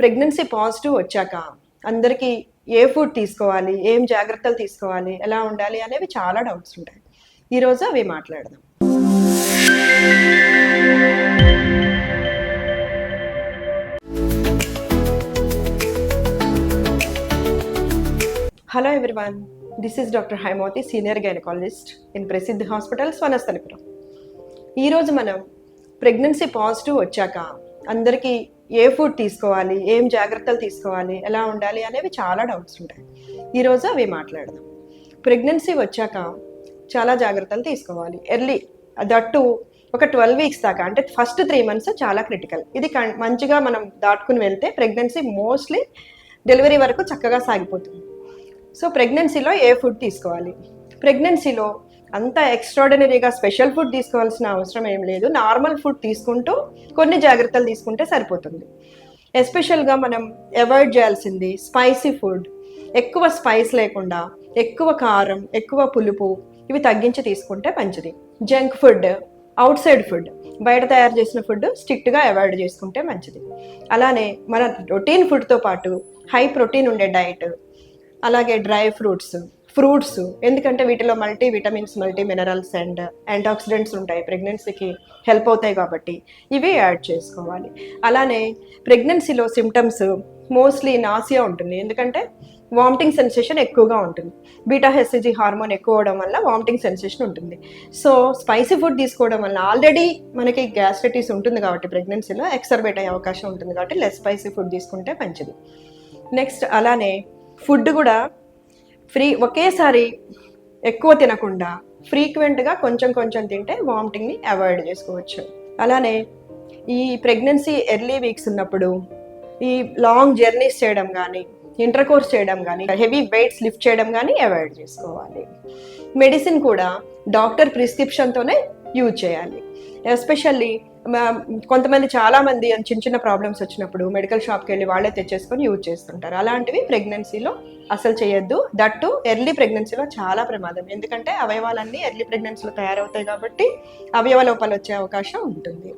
Pregnancy positive వచ్చాక అందరికీ ఏ food తీసుకోవాలి, ఏం జాగ్రత్తలు తీసుకోవాలి, ఎలా ఉండాలి అనేవి చాలా డౌట్స్ ఉంటాయి. ఈరోజు అవి మాట్లాడదాం. Hello everyone, this is doctor Haimavathi, senior gynaecologist in ప్రసిద్ధ హాస్పిటల్స్ వనస్థలిపురం. ఈరోజు మనం ప్రెగ్నెన్సీ పాజిటివ్ వచ్చాక అందరికీ ఏ ఫుడ్ తీసుకోవాలి, ఏం జాగ్రత్తలు తీసుకోవాలి, ఎలా ఉండాలి అనేవి చాలా డౌట్స్ ఉంటాయి. ఈరోజు అవి మాట్లాడదాం. ప్రెగ్నెన్సీ వచ్చాక చాలా జాగ్రత్తలు తీసుకోవాలి. ఎర్లీ దట్టు ఒక 12 వీక్స్ దాకా, అంటే ఫస్ట్ 3 months చాలా క్రిటికల్. ఇది మంచిగా మనం దాటుకుని వెళ్తే ప్రెగ్నెన్సీ మోస్ట్లీ డెలివరీ వరకు చక్కగా సాగిపోతుంది. సో ప్రెగ్నెన్సీలో ఏ ఫుడ్ తీసుకోవాలి? ప్రెగ్నెన్సీలో అంత ఎక్స్ట్రాడినరీగా స్పెషల్ ఫుడ్ తీసుకోవాల్సిన అవసరం ఏం లేదు. నార్మల్ ఫుడ్ తీసుకుంటూ కొన్ని జాగ్రత్తలు తీసుకుంటే సరిపోతుంది. ఎస్పెషల్గా మనం అవాయిడ్ చేయాల్సింది స్పైసీ ఫుడ్. ఎక్కువ స్పైస్ లేకుండా, ఎక్కువ కారం, ఎక్కువ పులుపు ఇవి తగ్గించి తీసుకుంటే మంచిది. Junk food, out side food, బయట తయారు చేసిన ఫుడ్ స్ట్రిక్ట్గా అవాయిడ్ చేసుకుంటే మంచిది. అలానే మన రొటీన్ ఫుడ్తో పాటు హై ప్రోటీన్ ఉండే డైట్, అలాగే డ్రై ఫ్రూట్స్, ఎందుకంటే వీటిలో multi vitamins, multi minerals and antioxidants ఉంటాయి, ప్రెగ్నెన్సీకి హెల్ప్ అవుతాయి కాబట్టి ఇవి యాడ్ చేసుకోవాలి. అలానే ప్రెగ్నెన్సీలో సిమ్టమ్స్ మోస్ట్లీ నాసియా ఉంటుంది, ఎందుకంటే వామిటింగ్ సెన్సేషన్ ఎక్కువగా ఉంటుంది. బీటా-హెచ్సిజీ హార్మోన్ ఎక్కువ అవడం వల్ల వామిటింగ్ సెన్సేషన్ ఉంటుంది. సో స్పైసీ ఫుడ్ తీసుకోవడం వల్ల ఆల్రెడీ మనకి గ్యాస్ట్రైటిస్ ఉంటుంది కాబట్టి ప్రెగ్నెన్సీలో ఎక్సర్బేట్ అయ్యే అవకాశం ఉంటుంది కాబట్టి లెస్ స్పైసీ ఫుడ్ తీసుకుంటే మంచిది. నెక్స్ట్ అలానే ఫుడ్ కూడా ఒకేసారి ఎక్కువ తినకుండా ఫ్రీక్వెంట్గా కొంచెం తింటే వామిటింగ్ని అవాయిడ్ చేసుకోవచ్చు. అలానే ఈ ప్రెగ్నెన్సీ ఎర్లీ వీక్స్ ఉన్నప్పుడు ఈ లాంగ్ జర్నీస్ చేయడం కానీ, ఇంటర్ కోర్స్ చేయడం కానీ, హెవీ వెయిట్స్ లిఫ్ట్ చేయడం కానీ అవాయిడ్ చేసుకోవాలి. మెడిసిన్ కూడా డాక్టర్ ప్రిస్క్రిప్షన్తోనే యూజ్ చేయాలి. ఎస్పెషల్లీ కొంతమంది చాలామంది చిన్న ప్రాబ్లమ్స్ వచ్చినప్పుడు మెడికల్ షాప్కి వెళ్ళి వాళ్ళే తెచ్చేసుకొని యూజ్ చేస్తుంటారు. అలాంటివి ప్రెగ్నెన్సీలో అసలు చేయొద్దు. దట్టు ఎర్లీ ప్రెగ్నెన్సీలో చాలా ప్రమాదం, ఎందుకంటే అవయవాలన్నీ ఎర్లీ ప్రెగ్నెన్సీలో తయారవుతాయి కాబట్టి అవయవ లోపాలు వచ్చే అవకాశం ఉంటుంది.